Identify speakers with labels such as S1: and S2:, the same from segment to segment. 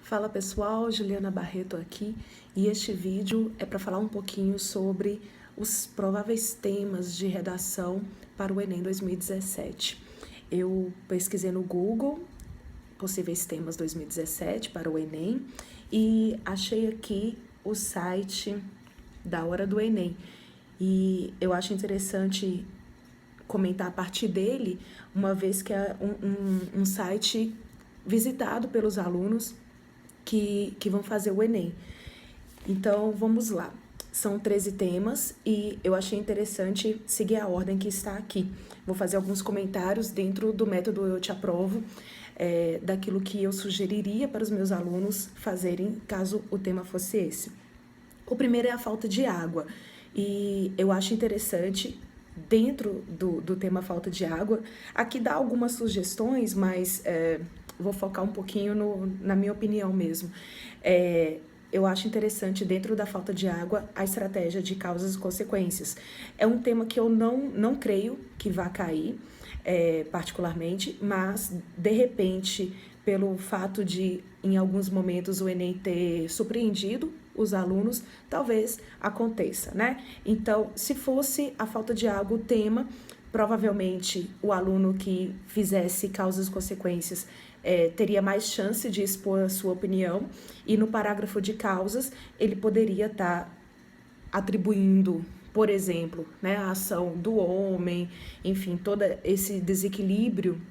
S1: Fala pessoal, Juliana Barreto aqui e este vídeo é para falar um pouquinho sobre os prováveis temas de redação para o Enem 2017. Eu pesquisei no Google possíveis temas 2017 para o Enem e achei aqui o site da Hora do Enem e eu acho interessante comentar a partir dele, uma vez que é um site visitado pelos alunos que vão fazer o Enem. Então, vamos lá. São 13 temas e eu achei interessante seguir a ordem que está aqui. Vou fazer alguns comentários dentro do método Eu Te Aprovo, daquilo que eu sugeriria para os meus alunos fazerem caso o tema fosse esse. O primeiro é a falta de água e eu acho interessante, dentro do tema falta de água, aqui dá algumas sugestões, mas vou focar um pouquinho na minha opinião mesmo. Eu acho interessante, dentro da falta de água, a estratégia de causas e consequências. É um tema que eu não creio que vá cair, particularmente, mas, de repente, pelo fato de, em alguns momentos, o Enem ter surpreendido os alunos, talvez aconteça, né? Então, se fosse a falta de água o tema, provavelmente o aluno que fizesse causas e consequências teria mais chance de expor a sua opinião, e no parágrafo de causas ele poderia estar atribuindo, por exemplo, né, a ação do homem, enfim, todo esse desequilíbrio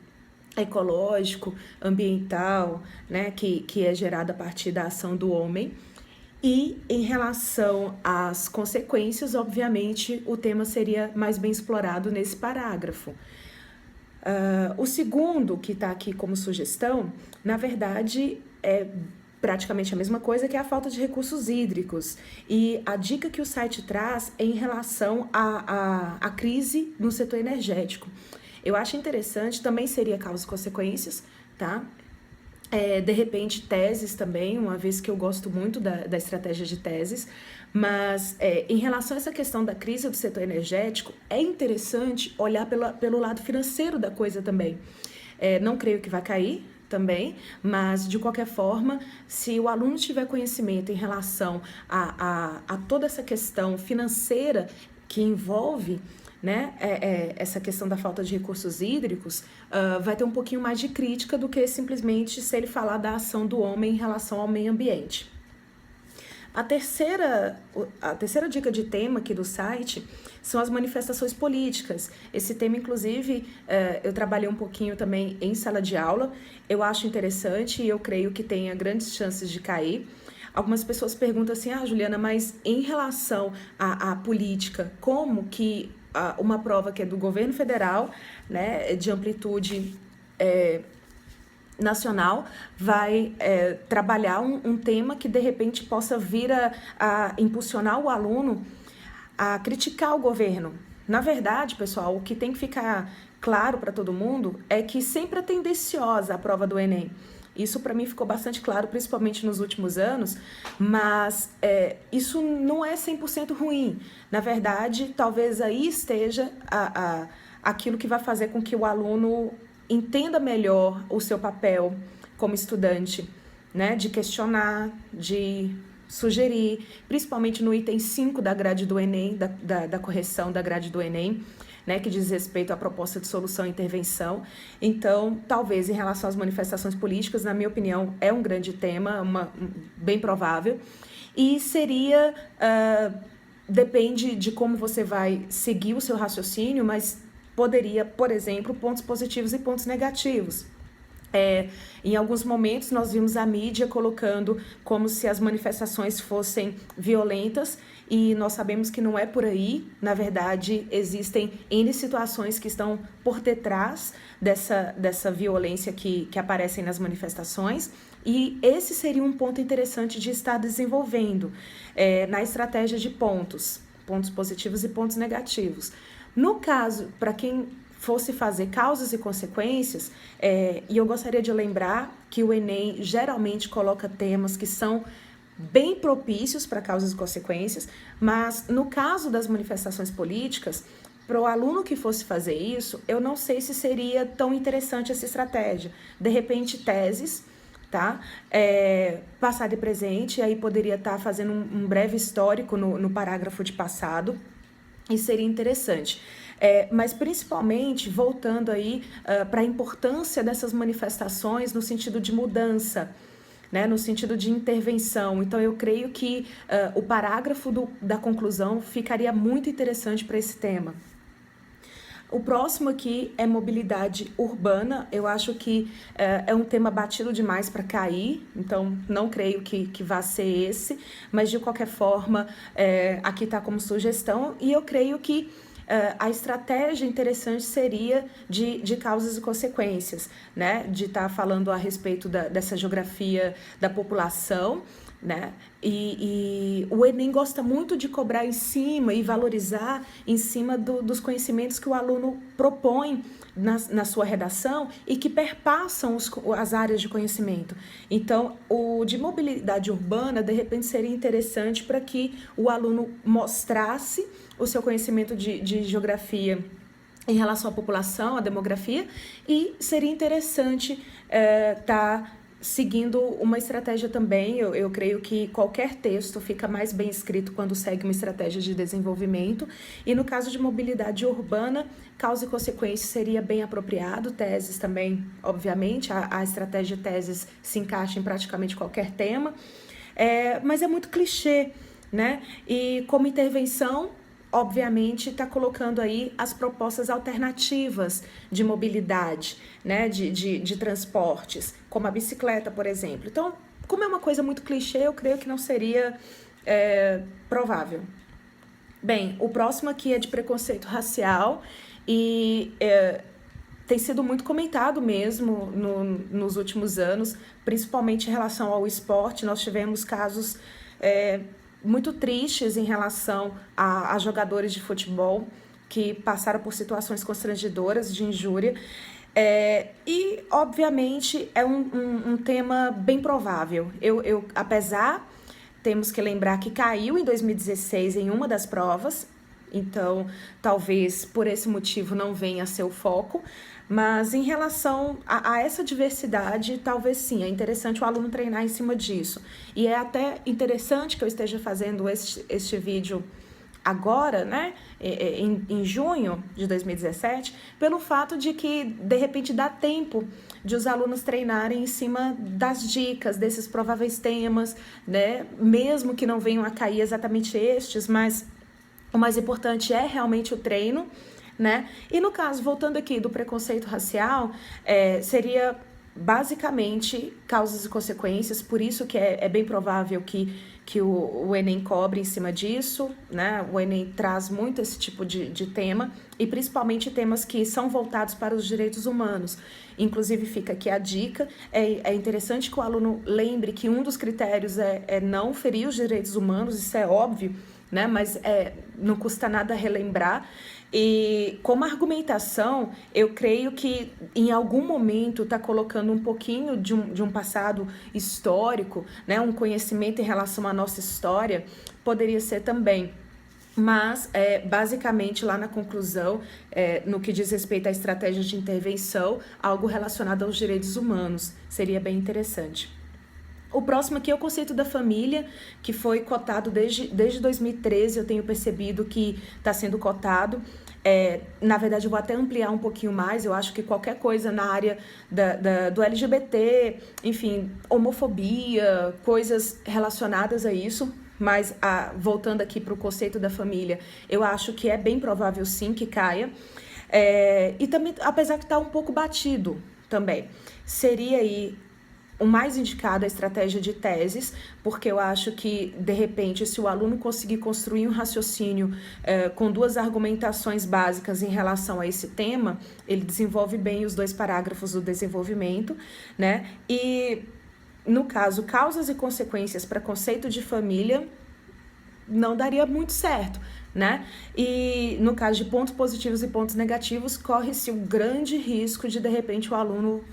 S1: ecológico, ambiental, né, que é gerado a partir da ação do homem. E em relação às consequências, obviamente, o tema seria mais bem explorado nesse parágrafo. O segundo, que está aqui como sugestão, na verdade, é praticamente a mesma coisa, que é a falta de recursos hídricos. E a dica que o site traz é em relação à crise no setor energético. Eu acho interessante, também seria causas e consequências, tá? De repente, teses também, uma vez que eu gosto muito da estratégia de teses, mas em relação a essa questão da crise do setor energético, é interessante olhar pelo lado financeiro da coisa também. Não creio que vai cair também, mas de qualquer forma, se o aluno tiver conhecimento em relação a toda essa questão financeira que envolve, né, essa questão da falta de recursos hídricos, vai ter um pouquinho mais de crítica do que simplesmente se ele falar da ação do homem em relação ao meio ambiente. A terceira dica de tema aqui do site são as manifestações políticas. Esse tema, inclusive, eu trabalhei um pouquinho também em sala de aula. Eu acho interessante e eu creio que tenha grandes chances de cair. Algumas pessoas perguntam assim, Juliana, mas em relação à política, como que uma prova que é do governo federal, né, de amplitude nacional, vai trabalhar um tema que de repente possa vir a impulsionar o aluno a criticar o governo? Na verdade, pessoal, o que tem que ficar claro para todo mundo é que sempre é tendenciosa a prova do Enem. Isso para mim ficou bastante claro, principalmente nos últimos anos, mas isso não é 100% ruim. Na verdade, talvez aí esteja aquilo que vai fazer com que o aluno entenda melhor o seu papel como estudante, né? De questionar, de sugerir, principalmente no item 5 da grade do Enem, da correção da grade do Enem, né, que diz respeito à proposta de solução e intervenção. Então, talvez em relação às manifestações políticas, na minha opinião, é um grande tema, bem provável, e seria, depende de como você vai seguir o seu raciocínio, mas poderia, por exemplo, pontos positivos e pontos negativos. Em alguns momentos nós vimos a mídia colocando como se as manifestações fossem violentas, e nós sabemos que não é por aí. Na verdade, existem N situações que estão por detrás dessa violência que aparecem nas manifestações, e esse seria um ponto interessante de estar desenvolvendo na estratégia de pontos positivos e pontos negativos. No caso, para quem fosse fazer causas e consequências, e eu gostaria de lembrar que o Enem geralmente coloca temas que são bem propícios para causas e consequências, mas no caso das manifestações políticas, para o aluno que fosse fazer isso, eu não sei se seria tão interessante essa estratégia. De repente, teses, tá? Passado e presente, aí poderia estar fazendo um breve histórico no parágrafo de passado, e seria interessante. Mas principalmente voltando aí para a importância dessas manifestações no sentido de mudança, né, no sentido de intervenção. Então eu creio que o parágrafo da conclusão ficaria muito interessante para esse tema. O próximo aqui é mobilidade urbana. Eu acho que é um tema batido demais para cair, então não creio que vá ser esse, mas de qualquer forma aqui está como sugestão, e eu creio que a estratégia interessante seria de causas e consequências, né? De estar falando a respeito dessa geografia da população, né? E o Enem gosta muito de cobrar em cima e valorizar em cima dos conhecimentos que o aluno propõe na sua redação e que perpassam as áreas de conhecimento. Então, o de mobilidade urbana, de repente, seria interessante para que o aluno mostrasse o seu conhecimento de geografia em relação à população, à demografia, e seria interessante estar seguindo uma estratégia também. Eu creio que qualquer texto fica mais bem escrito quando segue uma estratégia de desenvolvimento, e no caso de mobilidade urbana, causa e consequência seria bem apropriado, teses também, obviamente, a estratégia de teses se encaixa em praticamente qualquer tema, mas é muito clichê, né? E como intervenção, obviamente, está colocando aí as propostas alternativas de mobilidade, né, de transportes, como a bicicleta, por exemplo. Então, como é uma coisa muito clichê, eu creio que não seria provável. Bem, o próximo aqui é de preconceito racial e tem sido muito comentado mesmo nos últimos anos, principalmente em relação ao esporte. Nós tivemos casos muito tristes em relação a jogadores de futebol que passaram por situações constrangedoras de injúria, e obviamente é um tema bem provável. Apesar, temos que lembrar que caiu em 2016 em uma das provas, então talvez por esse motivo não venha a ser o foco, mas em relação a essa diversidade, talvez sim, é interessante o aluno treinar em cima disso. E é até interessante que eu esteja fazendo este vídeo agora, né, em junho de 2017, pelo fato de que, de repente, dá tempo de os alunos treinarem em cima das dicas, desses prováveis temas, né, mesmo que não venham a cair exatamente estes, mas o mais importante é realmente o treino, né? E no caso, voltando aqui do preconceito racial, seria basicamente causas e consequências, por isso que é bem provável que o Enem cobre em cima disso, né? O Enem traz muito esse tipo de tema, e principalmente temas que são voltados para os direitos humanos. Inclusive, fica aqui a dica, é interessante que o aluno lembre que um dos critérios é não ferir os direitos humanos, isso é óbvio, né? Mas não custa nada relembrar. E como argumentação, eu creio que em algum momento está colocando um pouquinho de um passado histórico, né? Um conhecimento em relação à nossa história, poderia ser também. Mas, basicamente, lá na conclusão, no que diz respeito à estratégia de intervenção, algo relacionado aos direitos humanos, seria bem interessante. O próximo aqui é o conceito da família, que foi cotado desde 2013, eu tenho percebido que está sendo cotado. Na verdade, eu vou até ampliar um pouquinho mais, eu acho que qualquer coisa na área do LGBT, enfim, homofobia, coisas relacionadas a isso, mas voltando aqui para o conceito da família, eu acho que é bem provável sim que caia. E também, apesar que está um pouco batido também, seria aí o mais indicado é a estratégia de teses, porque eu acho que, de repente, se o aluno conseguir construir um raciocínio com duas argumentações básicas em relação a esse tema, ele desenvolve bem os 2 parágrafos do desenvolvimento, né? E, no caso, causas e consequências para conceito de família, não daria muito certo, né? E no caso de pontos positivos e pontos negativos, corre-se o grande risco de repente, o aluno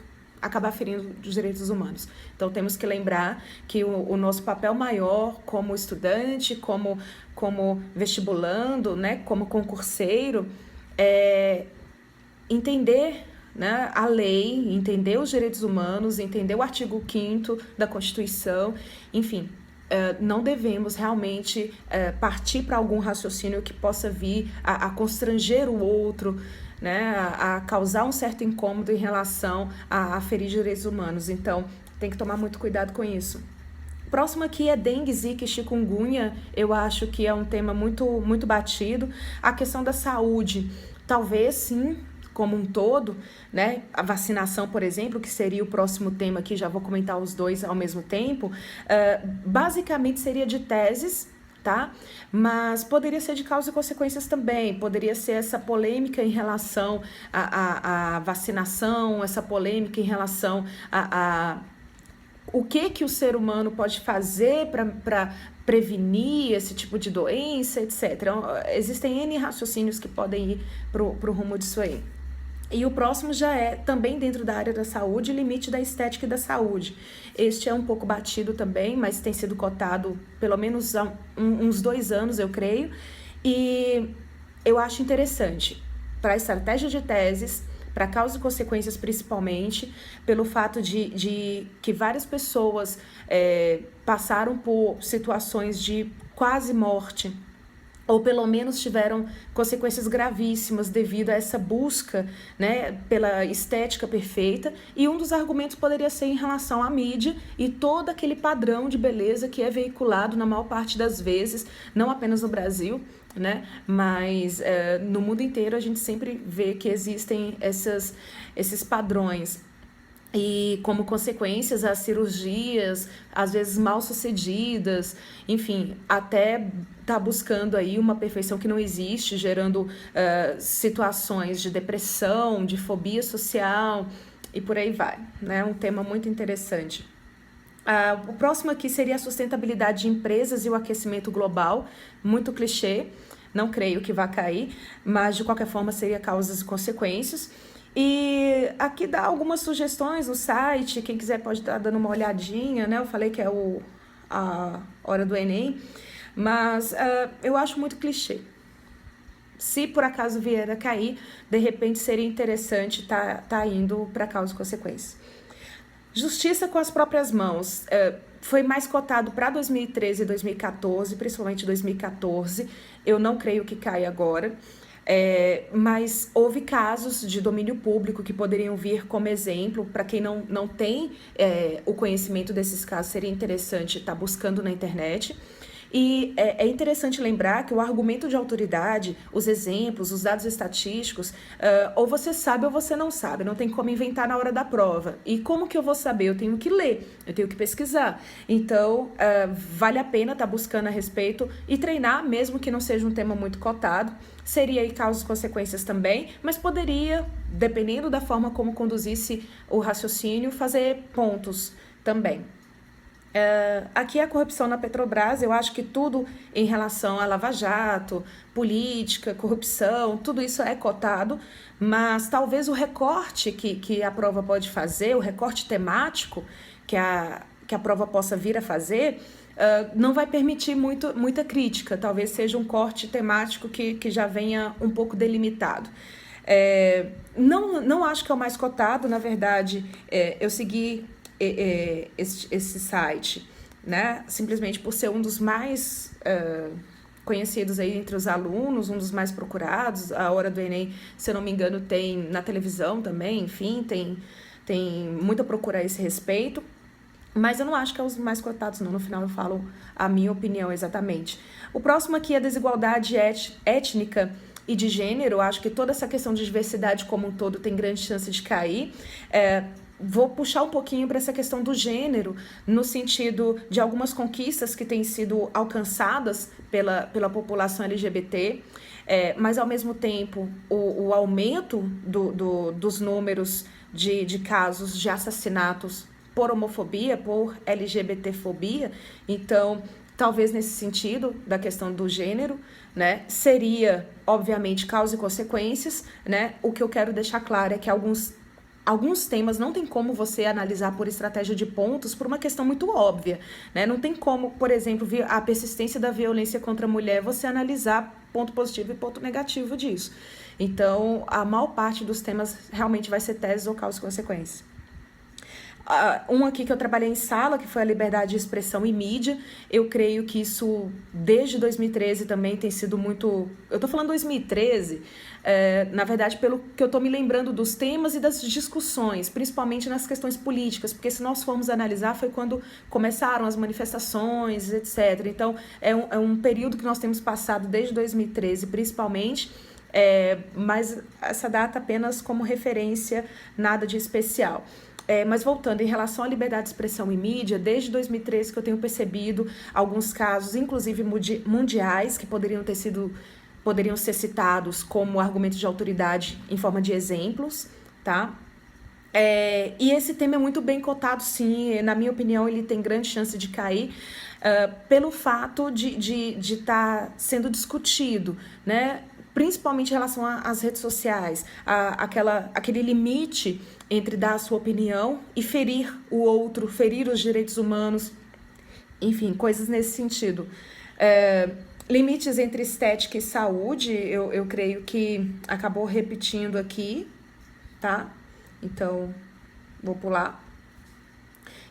S1: acabar ferindo os direitos humanos. Então, temos que lembrar que o nosso papel maior como estudante, como vestibulando, né, como concurseiro, é entender né, a lei, entender os direitos humanos, entender o artigo 5º da Constituição, enfim, não devemos realmente partir para algum raciocínio que possa vir a constranger o outro, né, a causar um certo incômodo em relação a ferir direitos humanos. Então, tem que tomar muito cuidado com isso. Próximo aqui é dengue, zika e chikungunya. Eu acho que é um tema muito batido. A questão da saúde, talvez sim, como um todo, né? A vacinação, por exemplo, que seria o próximo tema aqui, já vou comentar os dois ao mesmo tempo, basicamente seria de teses, tá? Mas poderia ser de causa e consequências também, poderia ser essa polêmica em relação à vacinação, essa polêmica em relação a o que o ser humano pode fazer para prevenir esse tipo de doença, etc. Existem N raciocínios que podem ir pro rumo disso aí. E o próximo já é também dentro da área da saúde, limite da estética e da saúde. Este é um pouco batido também, mas tem sido cotado pelo menos há uns 2 anos, eu creio. E eu acho interessante para a estratégia de teses, para causas e consequências principalmente, pelo fato de que várias pessoas passaram por situações de quase morte, ou pelo menos tiveram consequências gravíssimas devido a essa busca, né, pela estética perfeita, e um dos argumentos poderia ser em relação à mídia e todo aquele padrão de beleza que é veiculado na maior parte das vezes, não apenas no Brasil, né, mas no mundo inteiro a gente sempre vê que existem esses padrões. E como consequências, as cirurgias, às vezes mal sucedidas, enfim, até tá buscando aí uma perfeição que não existe, gerando situações de depressão, de fobia social e por aí vai, né? Um tema muito interessante. O próximo aqui seria a sustentabilidade de empresas e o aquecimento global, muito clichê, não creio que vá cair, mas de qualquer forma seria causas e consequências. E aqui dá algumas sugestões no site, quem quiser pode estar dando uma olhadinha, né? Eu falei que é a hora do Enem, mas eu acho muito clichê. Se por acaso vier a cair, de repente seria interessante tá indo para causa e consequências. Justiça com as próprias mãos. Foi mais cotado para 2013 e 2014, principalmente 2014. Eu não creio que caia agora. Mas houve casos de domínio público que poderiam vir como exemplo. Para quem não tem o conhecimento desses casos, seria interessante estar buscando na internet. E é interessante lembrar que o argumento de autoridade, os exemplos, os dados estatísticos, ou você sabe ou você não sabe, não tem como inventar na hora da prova. E como que eu vou saber? Eu tenho que ler, eu tenho que pesquisar. Então, vale a pena estar buscando a respeito e treinar, mesmo que não seja um tema muito cotado. Seria aí causas e consequências também, mas poderia, dependendo da forma como conduzisse o raciocínio, fazer pontos também. Aqui a corrupção na Petrobras, eu acho que tudo em relação a Lava Jato, política, corrupção, tudo isso é cotado, mas talvez o recorte que a prova pode fazer, o recorte temático que a prova possa vir a fazer, não vai permitir muita crítica, talvez seja um corte temático que já venha um pouco delimitado. Não acho que é o mais cotado, na verdade, eu segui esse site, né? Simplesmente por ser um dos mais conhecidos aí entre os alunos, um dos mais procurados. A hora do Enem, se eu não me engano, tem na televisão também, enfim, tem muita procura a esse respeito. Mas eu não acho que é os mais cotados, não. No final eu falo a minha opinião exatamente. O próximo aqui é a desigualdade étnica e de gênero. Eu acho que toda essa questão de diversidade como um todo tem grande chance de cair. Vou puxar um pouquinho para essa questão do gênero, no sentido de algumas conquistas que têm sido alcançadas pela população LGBT, mas ao mesmo tempo o aumento dos números de casos de assassinatos por homofobia, por LGBTfobia. Então, talvez nesse sentido da questão do gênero, né, seria, obviamente, causa e consequências, né? O que eu quero deixar claro é que alguns temas não tem como você analisar por estratégia de pontos por uma questão muito óbvia, né? Não tem como, por exemplo, a persistência da violência contra a mulher você analisar ponto positivo e ponto negativo disso. Então, a maior parte dos temas realmente vai ser teses ou causas e consequências. Um aqui que eu trabalhei em sala, que foi a liberdade de expressão e mídia. Eu creio que isso, desde 2013 também tem sido muito... Eu tô falando 2013, na verdade, pelo que eu tô me lembrando dos temas e das discussões, principalmente nas questões políticas, porque se nós formos analisar, foi quando começaram as manifestações, etc. Então, é um período que nós temos passado desde 2013, principalmente, mas essa data apenas como referência, nada de especial. Mas voltando, em relação à liberdade de expressão e mídia, desde 2013 que eu tenho percebido alguns casos, inclusive mundiais, que poderiam ser citados como argumentos de autoridade em forma de exemplos, tá? E esse tema é muito bem cotado, sim. Na minha opinião, ele tem grande chance de cair pelo fato de estar sendo discutido, né? Principalmente em relação às redes sociais, aquele limite entre dar a sua opinião e ferir o outro, ferir os direitos humanos, enfim, coisas nesse sentido. Limites entre estética e saúde, eu creio que acabou repetindo aqui, tá? Então, vou pular.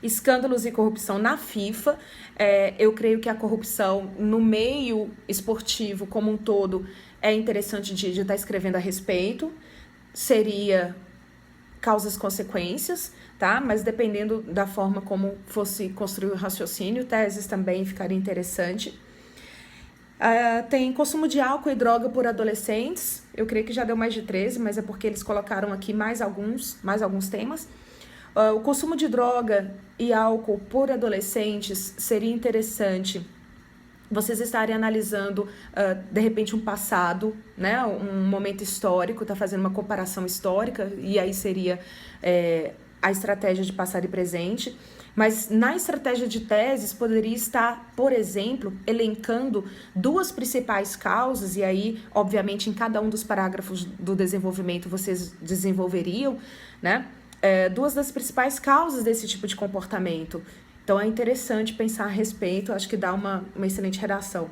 S1: Escândalos e corrupção na FIFA. Eu creio que a corrupção no meio esportivo como um todo é interessante de estar escrevendo a respeito. Seria causas e consequências, tá? Mas dependendo da forma como fosse construir o raciocínio, teses também ficaria interessante. Tem consumo de álcool e droga por adolescentes. Eu creio que já deu mais de 13, mas é porque eles colocaram aqui mais alguns temas. O consumo de droga e álcool por adolescentes seria interessante vocês estarem analisando, de repente, um passado, né, um momento histórico, tá fazendo uma comparação histórica, e aí seria a estratégia de passado e presente. Mas na estratégia de teses poderia estar, por exemplo, elencando duas principais causas, e aí, obviamente, em cada um dos parágrafos do desenvolvimento vocês desenvolveriam, né, duas das principais causas desse tipo de comportamento. Então é interessante pensar a respeito, acho que dá uma excelente redação.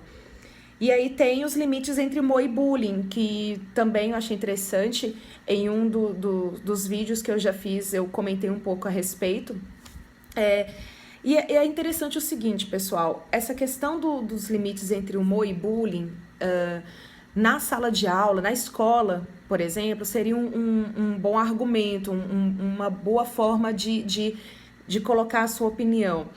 S1: E aí tem os limites entre humor e bullying, que também eu achei interessante. Em um dos vídeos que eu já fiz, eu comentei um pouco a respeito. E é interessante o seguinte, pessoal, essa questão dos limites entre humor e bullying, na sala de aula, na escola, por exemplo, seria um bom argumento, uma boa forma de colocar a sua opinião.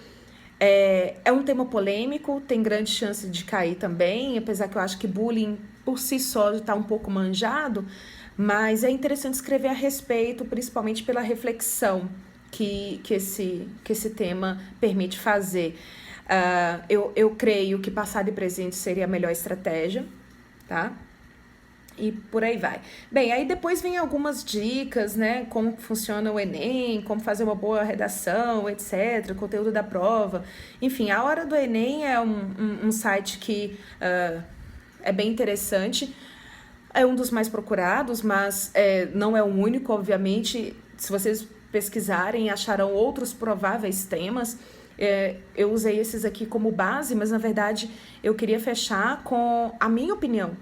S1: É um tema polêmico, tem grande chance de cair também, apesar que eu acho que bullying por si só está um pouco manjado, mas é interessante escrever a respeito, principalmente pela reflexão que esse tema permite fazer. Eu creio que passado e presente seria a melhor estratégia, tá? E por aí vai. Bem, aí depois vem algumas dicas, né? Como funciona o Enem, como fazer uma boa redação, etc. Conteúdo da prova. Enfim, a Hora do Enem é um site que é bem interessante. É um dos mais procurados, mas não é o único, obviamente. Se vocês pesquisarem, acharão outros prováveis temas. Eu usei esses aqui como base, mas na verdade eu queria fechar com a minha opinião.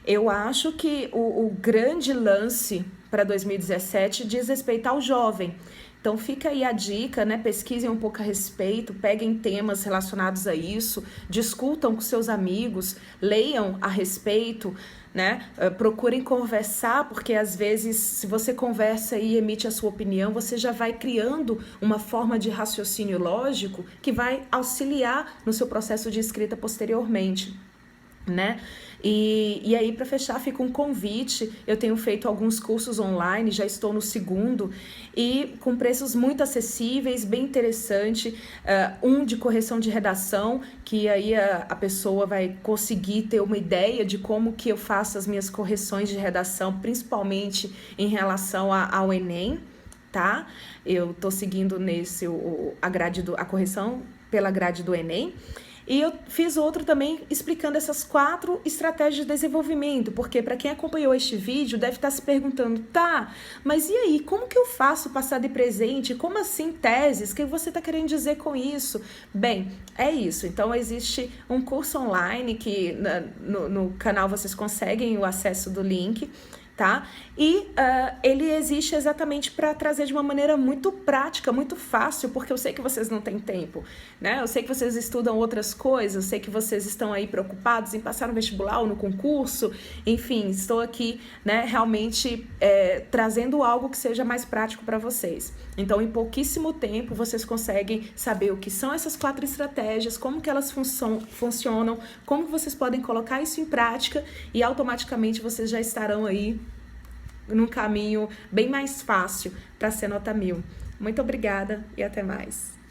S1: Eu acho que o grande lance para 2017 diz respeito ao jovem. Então fica aí a dica, né? Pesquisem um pouco a respeito, peguem temas relacionados a isso, discutam com seus amigos, leiam a respeito, né? Procurem conversar, porque às vezes se você conversa e emite a sua opinião, você já vai criando uma forma de raciocínio lógico que vai auxiliar no seu processo de escrita posteriormente, né? E aí, para fechar, fica um convite. Eu tenho feito alguns cursos online, já estou no segundo, e com preços muito acessíveis, bem interessante. Um de correção de redação, que aí a pessoa vai conseguir ter uma ideia de como que eu faço as minhas correções de redação, principalmente em relação ao Enem, tá? Eu tô seguindo a correção pela grade do Enem. E eu fiz outro também explicando essas 4 estratégias de desenvolvimento, porque para quem acompanhou este vídeo deve estar se perguntando, tá, mas e aí, como que eu faço passado e presente? Como assim teses? O que você está querendo dizer com isso? Bem, é isso. Então existe um curso online que no canal vocês conseguem o acesso do link, tá? E ele existe exatamente para trazer de uma maneira muito prática, muito fácil, porque eu sei que vocês não têm tempo, né? Eu sei que vocês estudam outras coisas, eu sei que vocês estão aí preocupados em passar no vestibular ou no concurso, enfim, estou aqui, né, realmente trazendo algo que seja mais prático para vocês. Então, em pouquíssimo tempo, vocês conseguem saber o que são essas 4 estratégias, como que elas funcionam, como vocês podem colocar isso em prática e automaticamente vocês já estarão aí num caminho bem mais fácil para ser nota 1000. Muito obrigada e até mais.